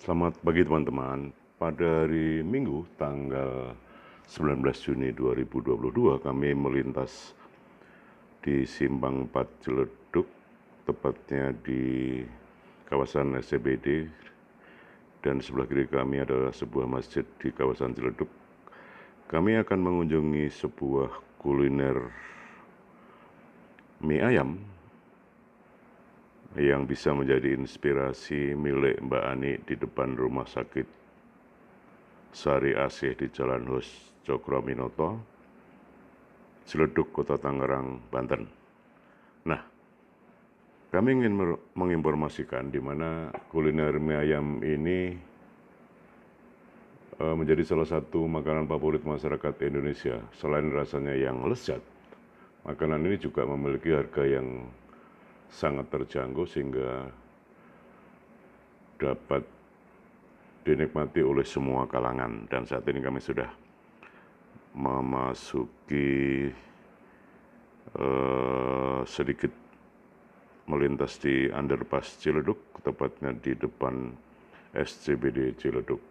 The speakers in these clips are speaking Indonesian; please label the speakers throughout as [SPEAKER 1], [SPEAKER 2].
[SPEAKER 1] Selamat pagi teman-teman. Pada hari Minggu tanggal 19 Juni 2022 kami melintas di Simpang 4 Ciledug, tepatnya di kawasan SCBD, dan sebelah kiri kami adalah sebuah masjid di kawasan Ciledug. Kami akan mengunjungi sebuah kuliner mie ayam yang bisa menjadi inspirasi milik Mbak Ani di depan rumah sakit Sari Asih di Jalan Hos Cokroaminoto, Ciledug, Kota Tangerang, Banten. Nah, kami ingin menginformasikan di mana kuliner mie ayam ini menjadi salah satu makanan favorit masyarakat Indonesia. Selain rasanya yang lezat, makanan ini juga memiliki harga yang sangat terjangkau sehingga dapat dinikmati oleh semua kalangan. Dan saat ini kami sudah memasuki sedikit melintas di underpass Ciledug, tepatnya di depan SCBD Ciledug.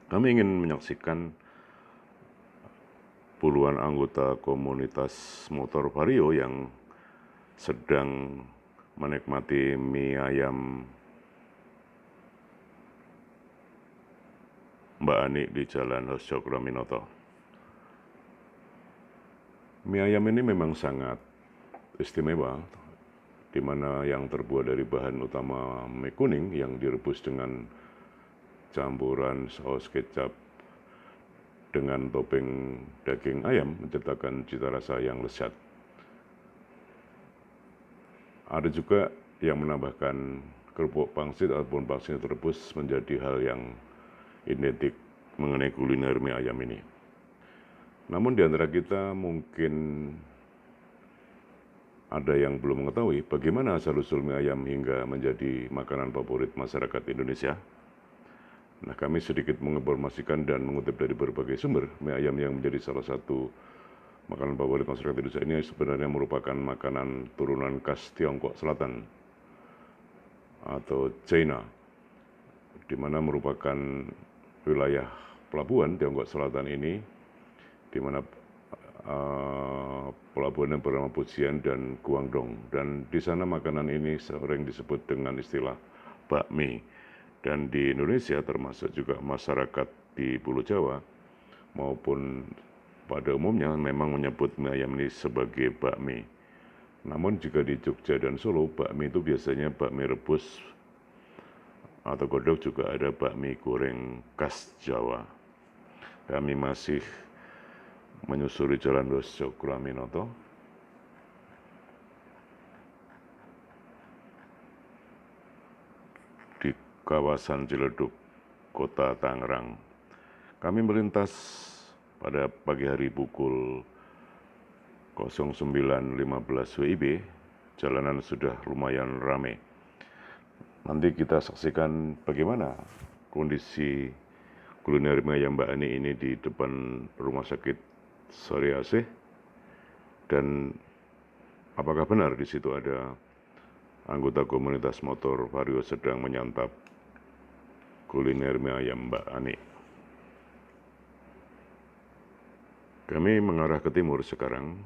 [SPEAKER 1] Kami ingin menyaksikan puluhan anggota komunitas motor vario yang sedang menikmati mie ayam Mbak Ani di Jalan Hos Cokroaminoto. Mie ayam ini memang sangat istimewa, di mana yang terbuat dari bahan utama mie kuning yang direbus dengan campuran saus kecap dengan topping daging ayam menciptakan cita rasa yang lezat. Ada juga yang menambahkan kerupuk pangsit ataupun pangsit rebus menjadi hal yang identik mengenai kuliner mie ayam ini. Namun di antara kita mungkin ada yang belum mengetahui bagaimana asal-usul mie ayam hingga menjadi makanan favorit masyarakat Indonesia. Nah, kami sedikit menginformasikan dan mengutip dari berbagai sumber, mie ayam yang menjadi salah satu makanan favorit masyarakat Indonesia ini sebenarnya merupakan makanan turunan khas Tiongkok Selatan atau China, di mana merupakan wilayah pelabuhan Tiongkok Selatan ini, di mana pelabuhan yang bernama Pujian dan Guangdong. Dan di sana makanan ini sering disebut dengan istilah bakmi. Dan di Indonesia termasuk juga masyarakat di Pulau Jawa maupun pada umumnya memang menyebut mie ayam ini sebagai bakmi. Namun jika di Jogja dan Solo, bakmi itu biasanya bakmi rebus atau godok, juga ada bakmi goreng khas Jawa. Kami masih menyusuri Jalan Hos Cokroaminoto. Di kawasan Ciledug, Kota Tangerang. Kami melintas pada pagi hari pukul 09.15 WIB, jalanan sudah lumayan ramai. Nanti kita saksikan bagaimana kondisi kuliner mie ayam Mbak Ani ini di depan rumah sakit Sari Asih, dan apakah benar di situ ada anggota komunitas motor vario sedang menyantap kuliner mie ayam Mbak Ani. Kami mengarah ke timur sekarang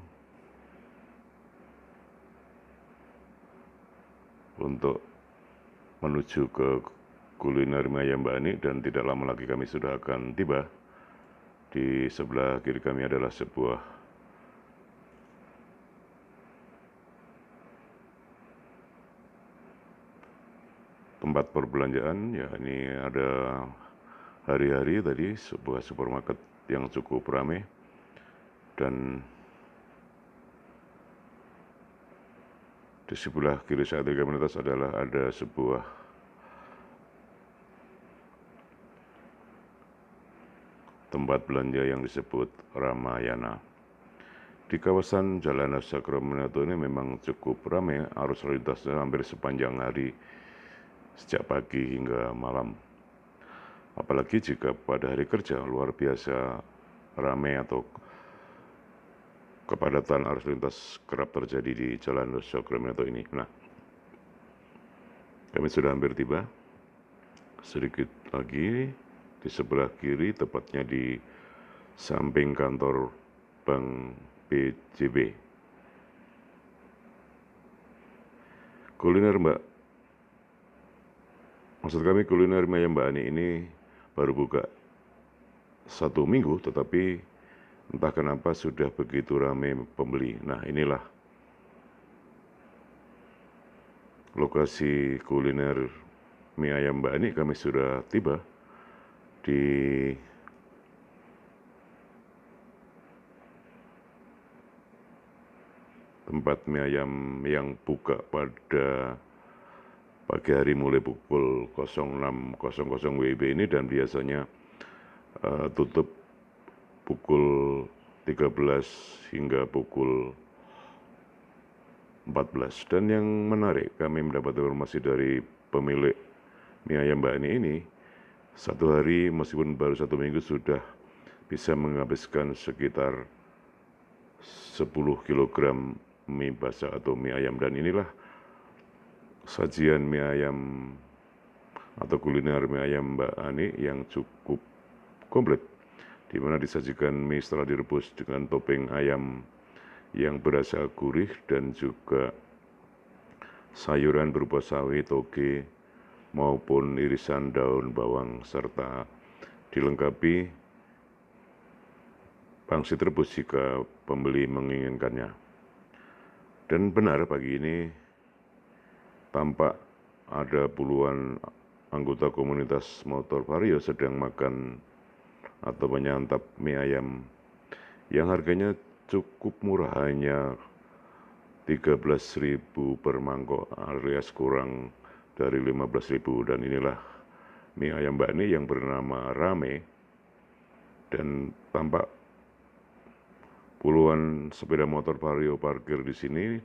[SPEAKER 1] untuk menuju ke kuliner mie ayam Mbak Ani, dan tidak lama lagi kami sudah akan tiba. Di sebelah kiri kami adalah sebuah tempat perbelanjaan. Ya, ini ada hari-hari tadi sebuah supermarket yang cukup ramai, dan di sebelah kiri saya di komunitas adalah ada sebuah tempat belanja yang disebut Ramayana. Di kawasan Jalan Hos Cokroaminoto ini memang cukup ramai, arus lalu lintasnya hampir sepanjang hari sejak pagi hingga malam. Apalagi jika pada hari kerja luar biasa ramai atau kepadatan arus lintas kerap terjadi di Jalan Hos Cokroaminoto ini. Nah, kami sudah hampir tiba. sedikit lagi di sebelah kiri, tepatnya di samping kantor Bank BJB. Kuliner maksud kami kuliner mie ayam Mbak Ani ini baru buka 1 minggu, tetapi entah kenapa sudah begitu ramai pembeli. Nah, inilah lokasi kuliner mie ayam Mbak Ani. Kami sudah tiba di tempat mie ayam yang buka pada pagi hari mulai pukul 06.00 WIB ini, dan biasanya tutup pukul 13 hingga pukul 14. Dan yang menarik, kami mendapat informasi dari pemilik mie ayam Mbak Ani ini, satu hari meskipun baru 1 minggu sudah bisa menghabiskan sekitar 10 kilogram mie basah atau mie ayam. Dan inilah sajian mie ayam atau kuliner mie ayam Mbak Ani yang cukup komplit, di mana disajikan mie setelah direbus dengan topping ayam yang berasa gurih dan juga sayuran berupa sawi, toge, maupun irisan daun bawang, serta dilengkapi pangsit rebus jika pembeli menginginkannya. Dan benar, pagi ini tampak ada puluhan anggota komunitas motor vario sedang makan atau menyantap mie ayam yang harganya cukup murah, hanya 13.000 per mangkok alias kurang dari 15.000. Dan inilah mie ayam Mbak Ani yang bernama Rame, dan tampak puluhan sepeda motor vario parkir di sini,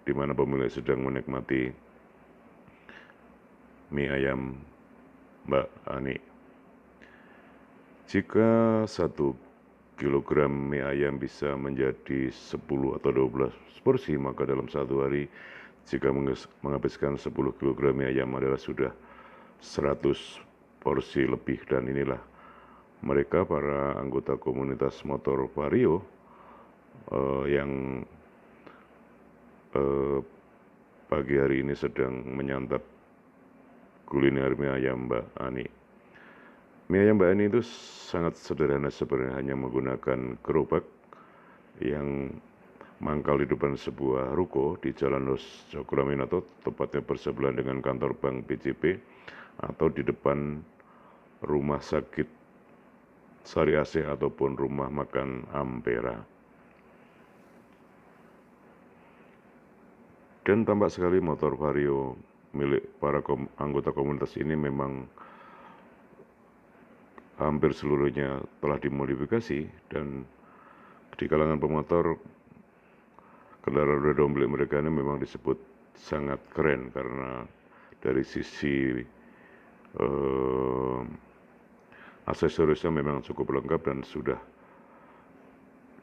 [SPEAKER 1] di mana pemilik sedang menikmati mie ayam Mbak Ani. Jika 1 kilogram mie ayam bisa menjadi 10 atau 12 porsi, maka dalam satu hari jika menghabiskan 10 kilogram mie ayam adalah sudah 100 porsi lebih. Dan inilah mereka, para anggota komunitas motor vario yang pagi hari ini sedang menyantap kuliner mie ayam Mbak Ani. Mie ayam Mbak Ani itu sangat sederhana sebenarnya, hanya menggunakan gerobak yang mangkal di depan sebuah ruko di Jalan Los Jogoraminato, tepatnya bersebelahan dengan kantor Bank BJB, atau di depan rumah sakit Sari AC ataupun rumah makan Ampera. Dan tampak sekali motor vario milik para anggota komunitas ini memang hampir seluruhnya telah dimodifikasi, dan di kalangan pemotor kendaraan roda milik mereka ini memang disebut sangat keren karena dari sisi aksesorisnya memang cukup lengkap dan sudah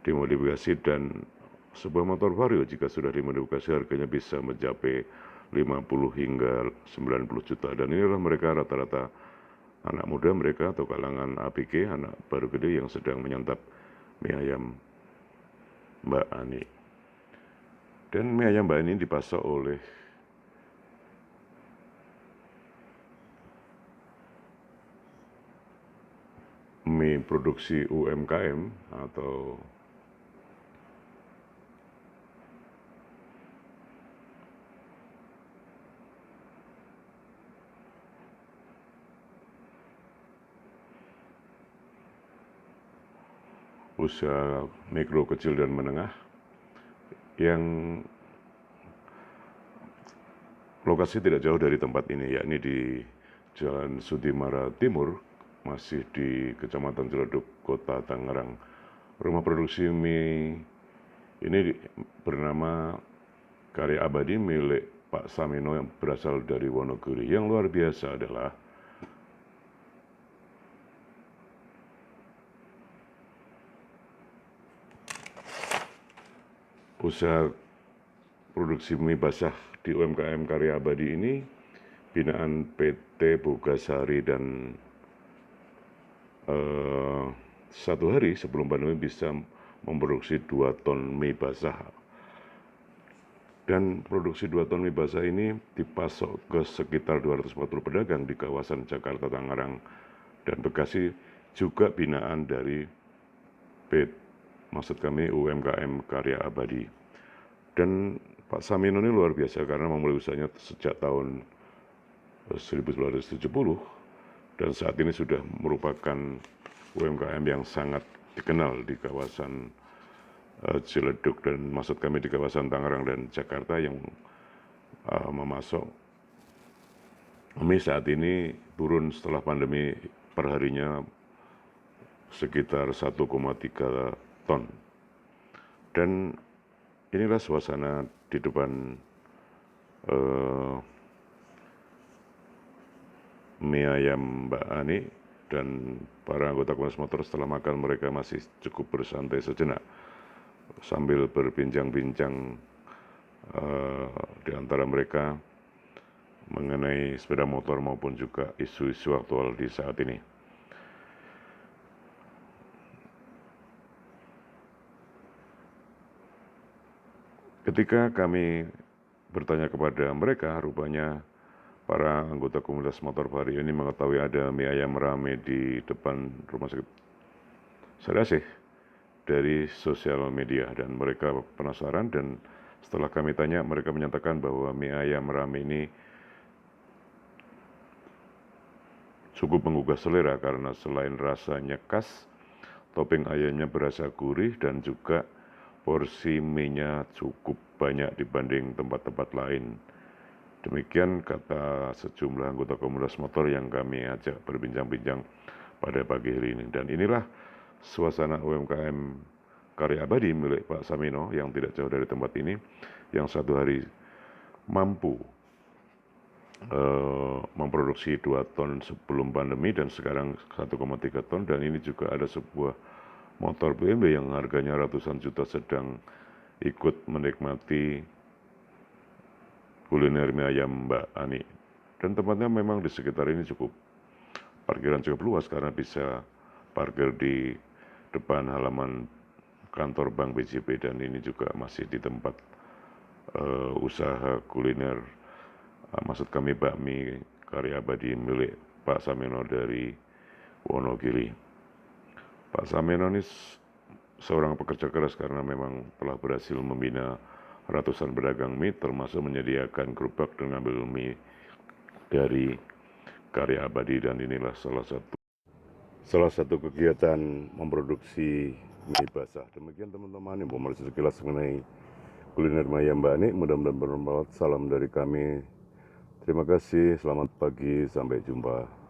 [SPEAKER 1] dimodifikasi. Dan sebuah motor vario jika sudah dimodifikasi harganya bisa mencapai 50 hingga 90 juta. Dan inilah mereka rata-rata anak muda mereka atau kalangan ABG, anak baru gede yang sedang menyantap mie ayam Mbak Ani. Dan mie ayam Mbak Ani dipasok oleh mie produksi UMKM atau usaha mikro, kecil, dan menengah, yang lokasi tidak jauh dari tempat ini, yakni di Jalan Sudimara Timur, masih di Kecamatan Ciledug, Kota Tangerang. Rumah produksi mie ini bernama Karya Abadi milik Pak Samino yang berasal dari Wonogiri. Yang luar biasa adalah usaha produksi mie basah di UMKM Karya Abadi ini binaan PT Bogasari dan satu hari sebelum pandemi bisa memproduksi 2 ton mie basah. Dan produksi 2 ton mie basah ini dipasok ke sekitar 240 pedagang di kawasan Jakarta, Tangerang, dan Bekasi, juga binaan dari maksud kami UMKM Karya Abadi. Dan Pak Samino ini luar biasa karena memulai usahanya sejak tahun 1970 dan saat ini sudah merupakan UMKM yang sangat dikenal di kawasan Ciledug dan maksud kami di kawasan Tangerang dan Jakarta yang memasok mie saat ini turun setelah pandemi perharinya sekitar 1,3 ton. Dan inilah suasana di depan mie ayam Mbak Ani dan para anggota Komunitas Motor. Setelah makan mereka masih cukup bersantai sejenak sambil berbincang-bincang di antara mereka mengenai sepeda motor maupun juga isu-isu aktual di saat ini. Ketika kami bertanya kepada mereka, rupanya para anggota komunitas motor Vario ini mengetahui ada mie ayam rame di depan rumah sakit Sadasih dari sosial media dan mereka penasaran, dan setelah kami tanya mereka menyatakan bahwa mie ayam rame ini cukup menggugah selera karena selain rasanya khas, topping ayamnya berasa gurih dan juga porsi mie-nya cukup banyak dibanding tempat-tempat lain. Demikian kata sejumlah anggota komunitas motor yang kami ajak berbincang-bincang pada pagi hari ini. Dan inilah suasana UMKM Karya Abadi milik Pak Samino yang tidak jauh dari tempat ini, yang satu hari mampu memproduksi 2 ton sebelum pandemi dan sekarang 1,3 ton. Dan ini juga ada sebuah motor BMW yang harganya ratusan juta sedang ikut menikmati kuliner mie ayam Mbak Ani. Dan tempatnya memang di sekitar ini parkiran cukup luas karena bisa parkir di depan halaman kantor Bank BJB, dan ini juga masih di tempat usaha kuliner, maksud kami bakmi Karya Abadi milik Pak Samino dari Wonogiri. Pak Samino ini seorang pekerja keras karena memang telah berhasil membina ratusan pedagang mie, termasuk menyediakan gerobak dan ngambil mie dari Karya Abadi, dan inilah salah satu kegiatan memproduksi mie basah. Demikian teman-teman, informasi sekilas mengenai kuliner mie ayam Mbak Ani. Mudah-mudahan bermanfaat. Salam dari kami. Terima kasih, selamat pagi, sampai jumpa.